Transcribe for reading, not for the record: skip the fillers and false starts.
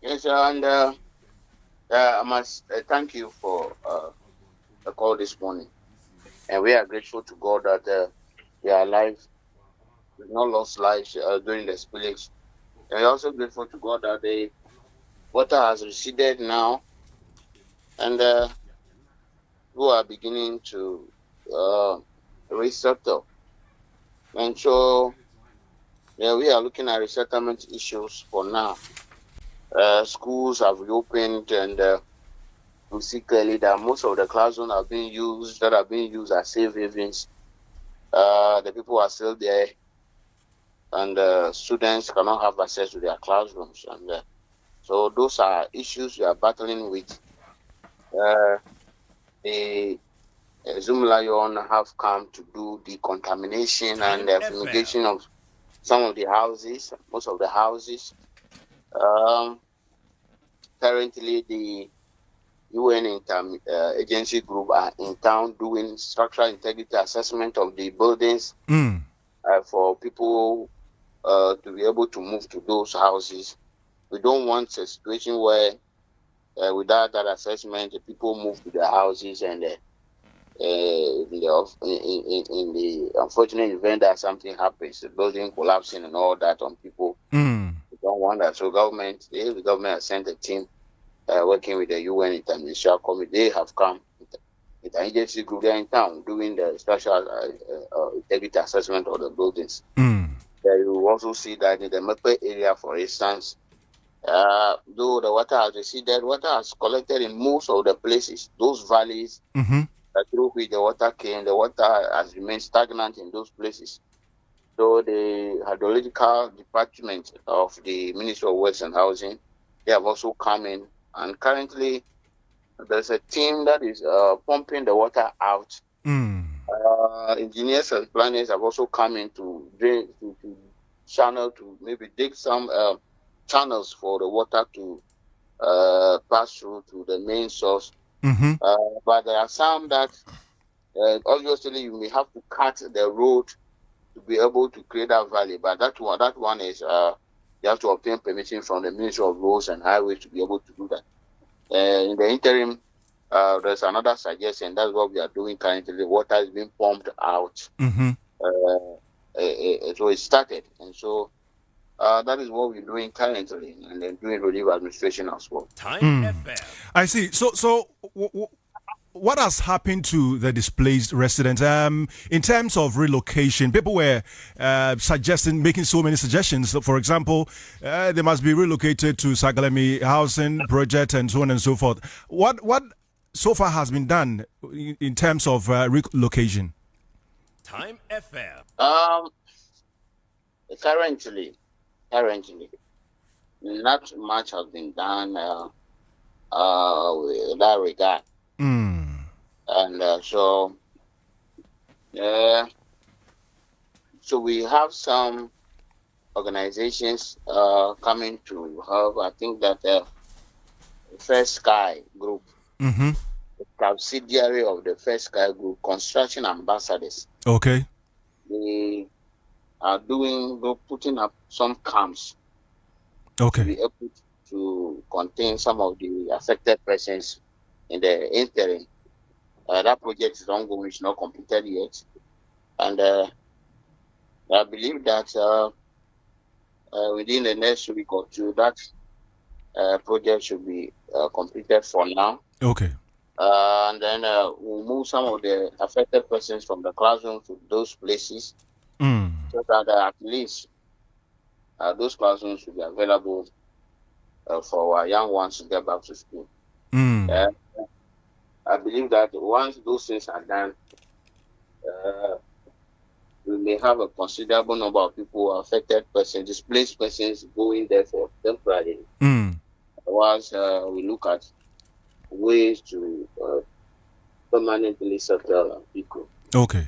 Yes, and I must thank you for the call this morning. And we are grateful to God that we are alive. We've not lost lives during the spillage. And we're also grateful to God that the water has receded now, and we are beginning to uh, resettle. And so, yeah, we are looking at resettlement issues for now. Schools have reopened, and we see clearly that most of the classrooms are being used as safe havens. The people are still there, and students cannot have access to their classrooms. And so those are issues we are battling with. Uh, the Zoom Lion have come to do decontamination and fumigation of some of the houses, most of the houses. Um, Currently, the UN agency group are in town doing structural integrity assessment of the buildings Mm. for people to be able to move to those houses. We don't want a situation where, without that assessment, the people move to their houses and in the unfortunate event that something happens, the building collapsing and all that on people. Mm. We don't want that. So the government has sent a team working with the UN International Committee. They have come with an agency group there in town doing the structural integrity assessment of the buildings. Mm. You will also see that in the Mepe area, for instance, though the water has receded, water has collected in most of the places, those valleys Mm-hmm. through which the water came, the water has remained stagnant in those places. So the hydrological department of the Ministry of Works and Housing, they have also come in, and currently there's a team that is pumping the water out. Mm. Engineers and planners have also come in to drain, to channel, to maybe dig some channels for the water to pass through to the main source. Mm-hmm. But there are some that obviously you may have to cut the road to be able to create that valley. But that one is you have to obtain permission from the Ministry of Roads and Highways to be able to do that. In the interim, there's another suggestion. That's what we are doing currently. The water is being pumped out. Mm-hmm. So it started, and so that is what we're doing currently, and then doing relief administration as well. I see. What has happened to the displaced residents? In terms of relocation, people were making so many suggestions. So, for example, they must be relocated to Sagalemi housing project and so on and so forth. What so far has been done in terms of relocation? Um, currently, currently, not much has been done in that regard, Mm. and uh, so we have some organizations coming to help. I think that First Sky Group, Mm-hmm. subsidiary of the First Sky Group, construction ambassadors, Okay. they are putting up some camps to Okay. be able to contain some of the affected persons in the interim. That project is ongoing; it's not completed yet, and I believe that within the next week or two, that project should be completed for now. Okay. And then we'll move some of the affected persons from the classroom to those places Mm. so that at least those classrooms should be available for our young ones to get back to school. Mm. Uh, I believe that once those things are done, uh, we may have a considerable number of people, affected persons, displaced persons going there for temporary. Mm. Once we look at ways to permanently settle people. Okay.